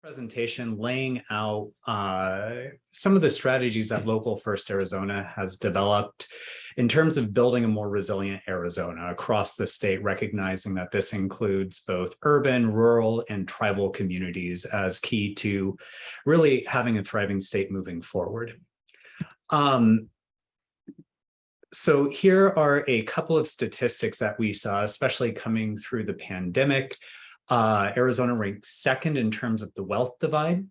Presentation laying out some of the strategies that Local First Arizona has developed in terms of building a more resilient Arizona across the state, recognizing that this includes both urban, rural, and tribal communities as key to really having a thriving state moving forward. So here are a couple of statistics that we saw, especially coming through the pandemic. Arizona ranked second in terms of the wealth divide.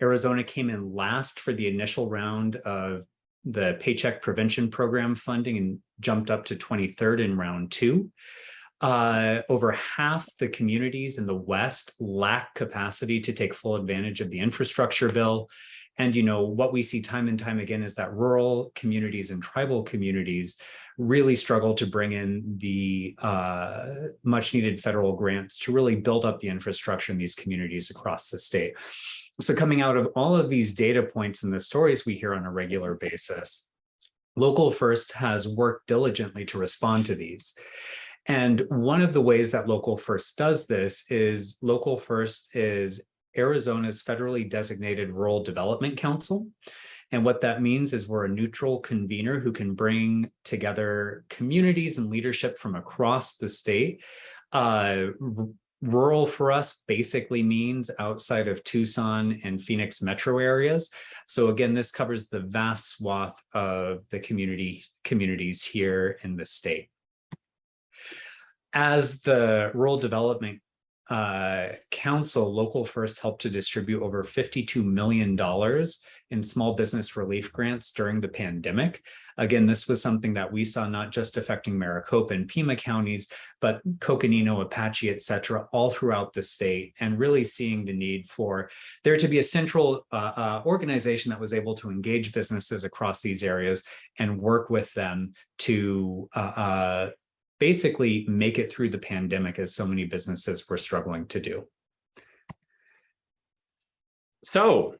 Arizona came in last for the initial round of the Paycheck Prevention Program funding and jumped up to 23rd in round two. Over half the communities in the West lack capacity to take full advantage of the infrastructure bill. And what we see time and time again is that rural communities and tribal communities really struggle to bring in the much needed federal grants to really build up the infrastructure in these communities across the state. So coming out of all of these data points and the stories we hear on a regular basis, Local First has worked diligently to respond to these. And one of the ways that Local First does this is Local First is Arizona's federally designated Rural Development Council. And what that means is we're a neutral convener who can bring together communities and leadership from across the state. Rural for us basically means outside of Tucson and Phoenix metro areas. So again, this covers the vast swath of the communities here in the state. As the Rural Development Council, Local First helped to distribute over $52 million in small business relief grants during the pandemic. Again, this was something that we saw not just affecting Maricopa and Pima counties, but Coconino, Apache, et cetera, all throughout the state, and really seeing the need for there to be a central organization that was able to engage businesses across these areas and work with them to basically make it through the pandemic, as so many businesses were struggling to do. So,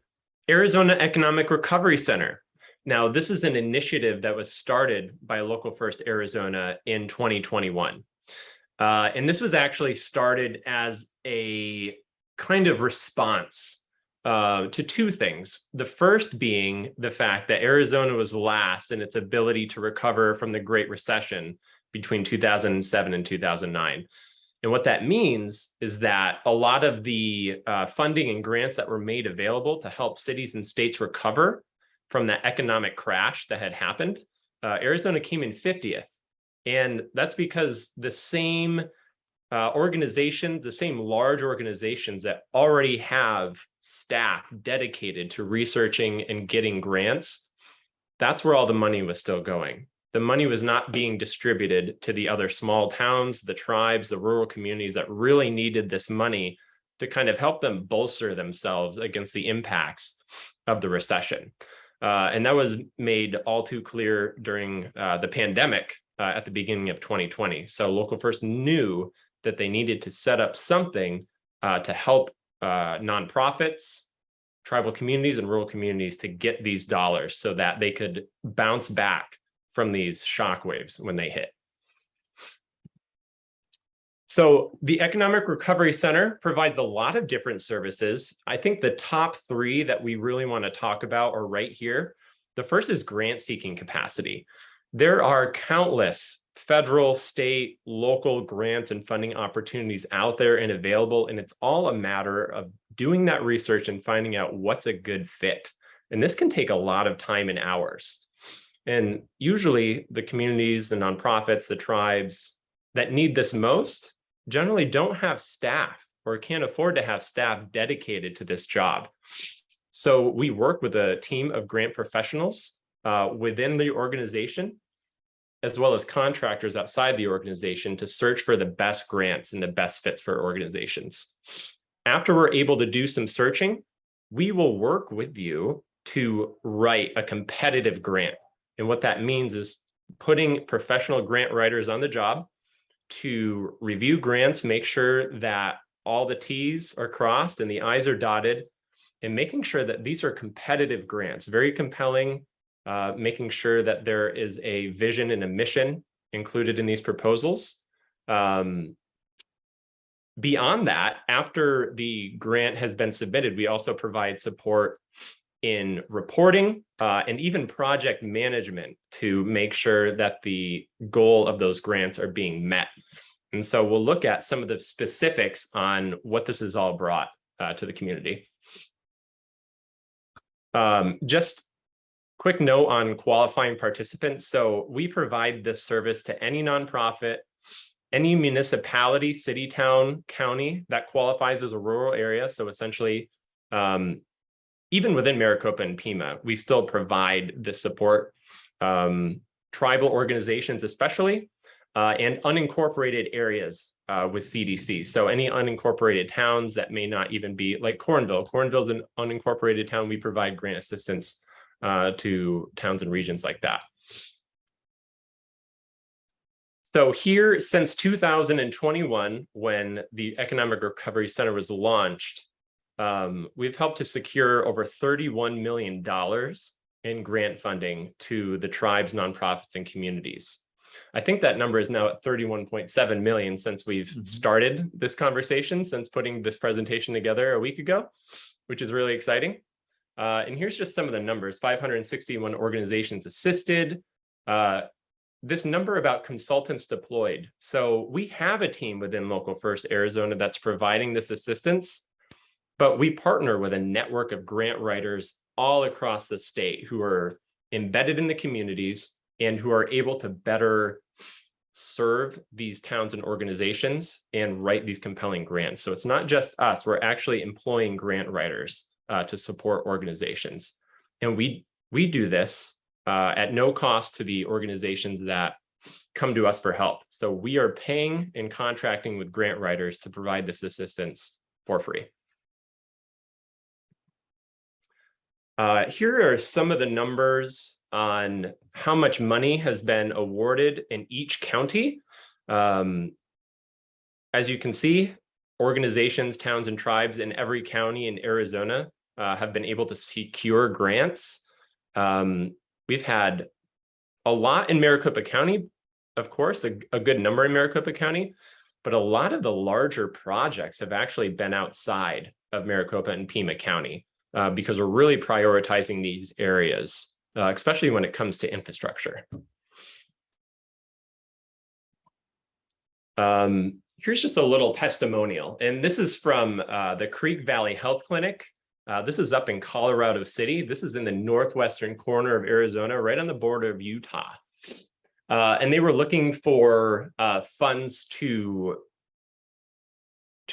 Arizona Economic Recovery Center. Now, this is an initiative that was started by Local First Arizona in 2021. And this was actually started as a kind of response to two things. The first being the fact that Arizona was last in its ability to recover from the Great Recession between 2007 and 2009. And what that means is that a lot of the funding and grants that were made available to help cities and states recover from that economic crash that had happened, Arizona came in 50th. And that's because the same organizations, the same large organizations that already have staff dedicated to researching and getting grants, that's where all the money was still going. The money was not being distributed to the other small towns, the tribes, the rural communities that really needed this money to kind of help them bolster themselves against the impacts of the recession. And that was made all too clear during the pandemic at the beginning of 2020. So Local First knew that they needed to set up something to help nonprofits, tribal communities, and rural communities to get these dollars so that they could bounce back from these shockwaves when they hit. So the Economic Recovery Center provides a lot of different services. I think the top three that we really want to talk about are right here. The first is grant seeking capacity. There are countless federal, state, local grants and funding opportunities out there and available, and it's all a matter of doing that research and finding out what's a good fit. And this can take a lot of time and hours. And usually the communities, the nonprofits, the tribes that need this most generally don't have staff or can't afford to have staff dedicated to this job. So we work with a team of grant professionals within the organization, as well as contractors outside the organization to search for the best grants and the best fits for organizations. After we're able to do some searching, we will work with you to write a competitive grant. And what that means is putting professional grant writers on the job to review grants, make sure that all the T's are crossed and the I's are dotted, and making sure that these are competitive grants, very compelling, making sure that there is a vision and a mission included in these proposals. Beyond that, after the grant has been submitted, we also provide support in reporting and even project management to make sure that the goal of those grants are being met. And so we'll look at some of the specifics on what this has all brought to the community. Just quick note on qualifying participants. So we provide this service to any nonprofit, any municipality, city, town, county that qualifies as a rural area. So essentially, even within Maricopa and Pima, we still provide this support. Tribal organizations especially, and unincorporated areas with CDC. So any unincorporated towns that may not even be like Cornville. Cornville's an unincorporated town. We provide grant assistance to towns and regions like that. So here, since 2021, when the Economic Recovery Center was launched, we've helped to secure over $31 million in grant funding to the tribes, nonprofits, and communities. I think that number is now at 31.7 million since we've started this conversation, since putting this presentation together a week ago, which is really exciting. And here's just some of the numbers: 561 organizations assisted. This number about consultants deployed. So we have a team within Local First Arizona that's providing this assistance, but we partner with a network of grant writers all across the state who are embedded in the communities and who are able to better serve these towns and organizations and write these compelling grants. So it's not just us, we're actually employing grant writers to support organizations. And we do this at no cost to the organizations that come to us for help. So we are paying and contracting with grant writers to provide this assistance for free. Here are some of the numbers on how much money has been awarded in each county. As you can see, organizations, towns, and tribes in every county in Arizona have been able to secure grants. We've had a lot in Maricopa County, of course, a good number in Maricopa County, but a lot of the larger projects have actually been outside of Maricopa and Pima County because we're really prioritizing these areas, especially when it comes to infrastructure. Here's just a little testimonial, and this is from the Creek Valley Health Clinic. This is up in Colorado City. This is in the northwestern corner of Arizona, right on the border of Utah. And they were looking for funds to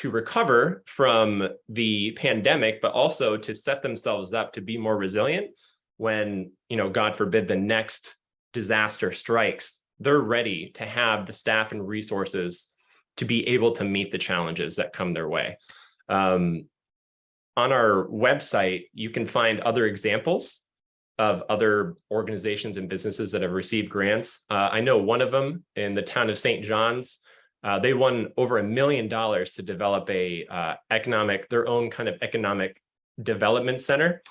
recover from the pandemic, but also to set themselves up to be more resilient when, God forbid, the next disaster strikes. They're ready to have the staff and resources to be able to meet the challenges that come their way. On our website, you can find other examples of other organizations and businesses that have received grants. I know one of them in the town of St. John's, they won over $1 million to develop their own kind of economic development center.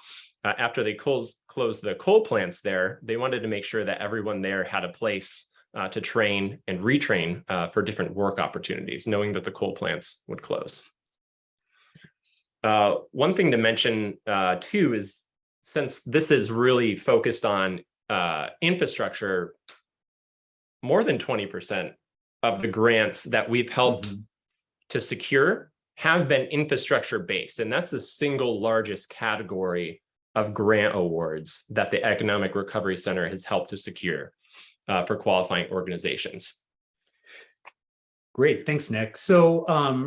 After they closed the coal plants there, they wanted to make sure that everyone there had a place to train and retrain for different work opportunities, knowing that the coal plants would close. One thing to mention too is, since this is really focused on infrastructure, more than 20% of the grants that we've helped to secure have been infrastructure based. And that's the single largest category of grant awards that the Economic Recovery Center has helped to secure for qualifying organizations. Great, thanks, Nick. So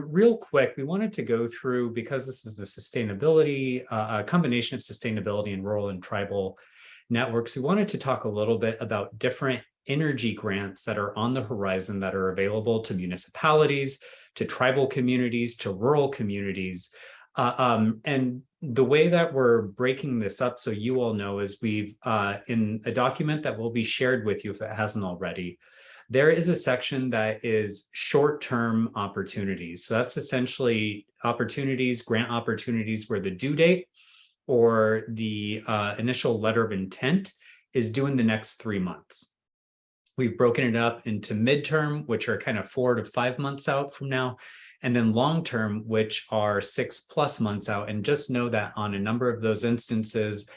real quick, we wanted to go through, because this is the sustainability, a combination of sustainability and rural and tribal networks, we wanted to talk a little bit about different energy grants that are on the horizon that are available to municipalities, to tribal communities, to rural communities. And the way that we're breaking this up, so you all know, is we've, in a document that will be shared with you if it hasn't already, there is a section that is short-term opportunities. So that's essentially opportunities, grant opportunities where the due date or the initial letter of intent is due in the next 3 months. We've broken it up into midterm, which are kind of 4 to 5 months out from now, and then long-term, which are 6+ months out. And just know that on a number of those instances,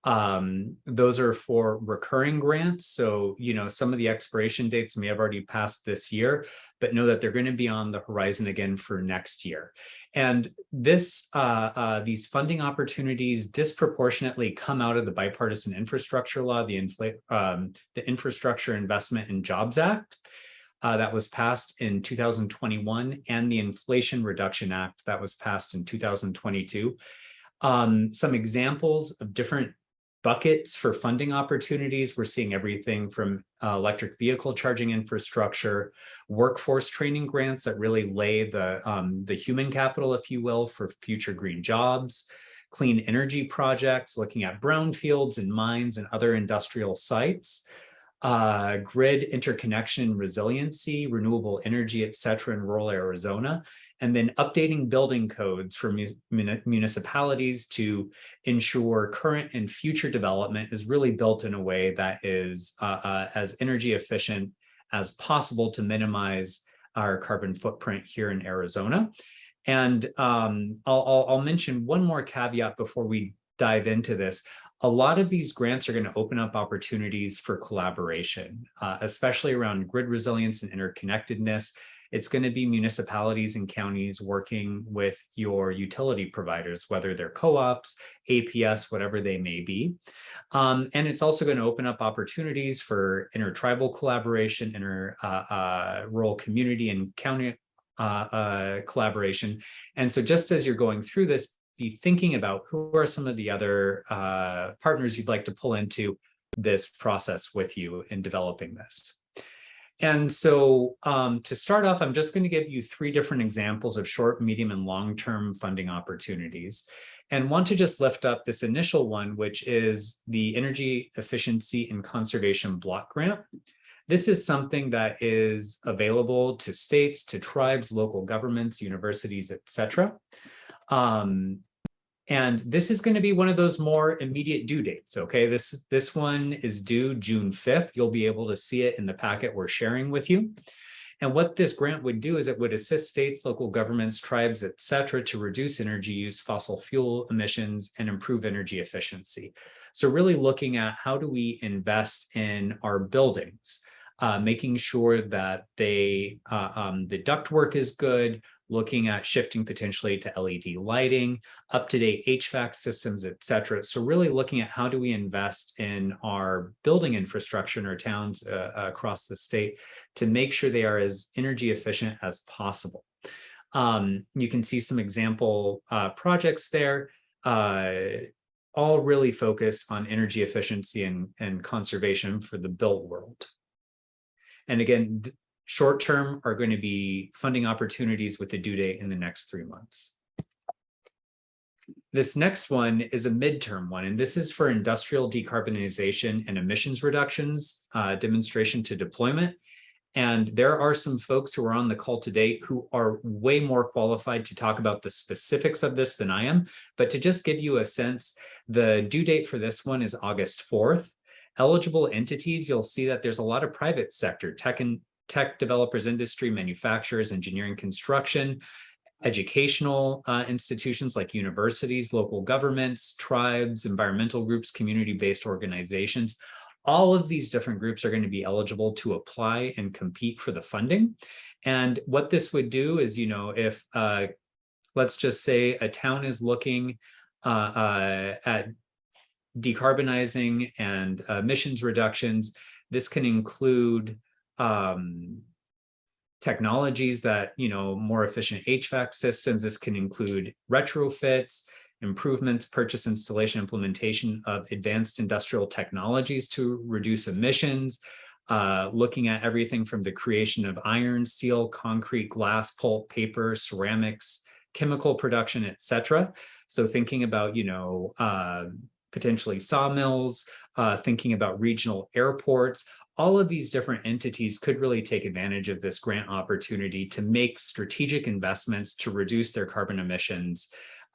those are for recurring grants. So, some of the expiration dates may have already passed this year, but know that they're going to be on the horizon again for next year. And these funding opportunities disproportionately come out of the bipartisan infrastructure law, the Infrastructure Investment and Jobs Act. That was passed in 2021, and the Inflation Reduction Act that was passed in 2022. Some examples of different buckets for funding opportunities. We're seeing everything from electric vehicle charging infrastructure, workforce training grants that really lay the human capital, if you will, for future green jobs, clean energy projects, looking at brownfields and mines and other industrial sites, grid interconnection, resiliency, renewable energy, et cetera, in rural Arizona, and then updating building codes for municipalities to ensure current and future development is really built in a way that is as energy efficient as possible to minimize our carbon footprint here in Arizona. And I'll mention one more caveat before we dive into this. A lot of these grants are going to open up opportunities for collaboration, especially around grid resilience and interconnectedness. It's going to be municipalities and counties working with your utility providers, whether they're co-ops, APS, whatever they may be. And it's also going to open up opportunities for intertribal collaboration, rural community and county collaboration. And so just as you're going through this, be thinking about who are some of the other partners you'd like to pull into this process with you in developing this. And so to start off, I'm just going to give you 3 different examples of short, medium, and long-term funding opportunities, and want to just lift up this initial one, which is the Energy Efficiency and Conservation Block Grant. This is something that is available to states, to tribes, local governments, universities, et cetera. And this is going to be one of those more immediate due dates, okay? This one is due June 5th. You'll be able to see it in the packet we're sharing with you. And what this grant would do is it would assist states, local governments, tribes, et cetera, to reduce energy use, fossil fuel emissions, and improve energy efficiency. So really looking at how do we invest in our buildings, making sure that the ductwork is good, looking at shifting potentially to LED lighting, up-to-date HVAC systems, et cetera. So really looking at how do we invest in our building infrastructure in our towns across the state to make sure they are as energy efficient as possible. You can see some example projects there, all really focused on energy efficiency and conservation for the built world. And again, short-term are going to be funding opportunities with a due date in the next 3 months. This next one is a midterm one, and this is for industrial decarbonization and emissions reductions, demonstration to deployment. And there are some folks who are on the call today who are way more qualified to talk about the specifics of this than I am. But to just give you a sense, the due date for this one is August 4th. Eligible entities, you'll see that there's a lot of private sector, tech developers, industry, manufacturers, engineering, construction, educational institutions like universities, local governments, tribes, environmental groups, community-based organizations. All of these different groups are going to be eligible to apply and compete for the funding. And what this would do is, if let's just say a town is looking at decarbonizing and emissions reductions, this can include technologies that, more efficient HVAC systems. This can include retrofits, improvements, purchase, installation, implementation of advanced industrial technologies to reduce emissions, looking at everything from the creation of iron, steel, concrete, glass, pulp, paper, ceramics, chemical production, et cetera. So thinking about, potentially sawmills, thinking about regional airports, all of these different entities could really take advantage of this grant opportunity to make strategic investments to reduce their carbon emissions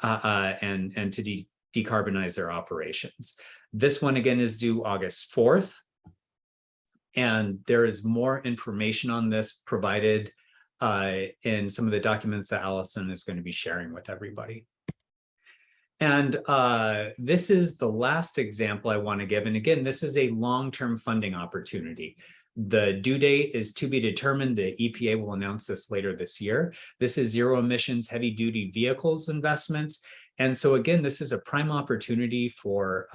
and to decarbonize their operations. This one again is due August 4th. And there is more information on this provided in some of the documents that Allison is going to be sharing with everybody. And this is the last example I want to give. And again, this is a long-term funding opportunity. The due date is to be determined. The EPA will announce this later this year. This is zero emissions heavy duty vehicles investments. And so again, this is a prime opportunity for,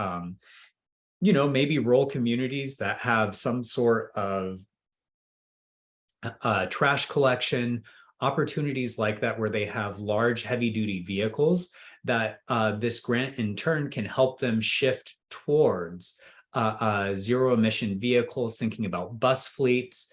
maybe rural communities that have some sort of trash collection, opportunities like that, where they have large heavy duty vehicles that this grant in turn can help them shift towards zero emission vehicles, thinking about bus fleets,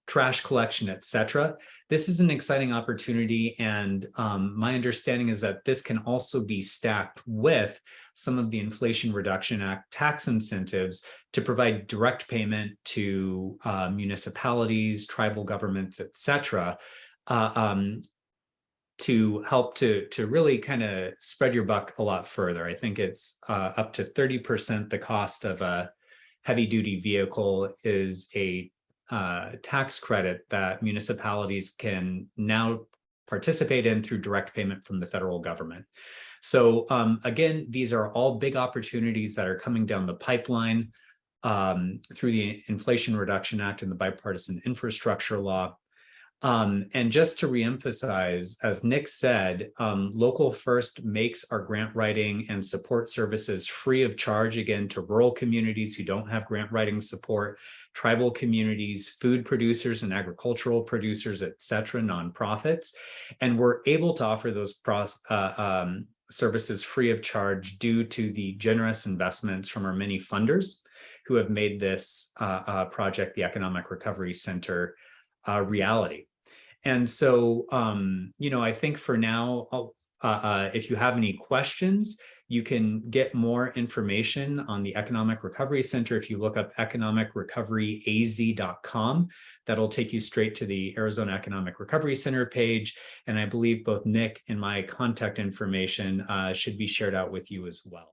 trash collection, etc. This is an exciting opportunity. And my understanding is that this can also be stacked with some of the Inflation Reduction Act tax incentives to provide direct payment to municipalities, tribal governments, etc., to help to really kind of spread your buck a lot further. I think it's up to 30% the cost of a heavy duty vehicle is a tax credit that municipalities can now participate in through direct payment from the federal government. So again, these are all big opportunities that are coming down the pipeline through the Inflation Reduction Act and the Bipartisan Infrastructure Law. And just to reemphasize, as Nick said, Local First makes our grant writing and support services free of charge, again, to rural communities who don't have grant writing support, tribal communities, food producers and agricultural producers, et cetera, nonprofits. And we're able to offer those services free of charge due to the generous investments from our many funders who have made this project, the Economic Recovery Center, reality. And so, I think for now, if you have any questions, you can get more information on the Economic Recovery Center. If you look up economicrecoveryaz.com, that'll take you straight to the Arizona Economic Recovery Center page. And I believe both Nick and my contact information should be shared out with you as well.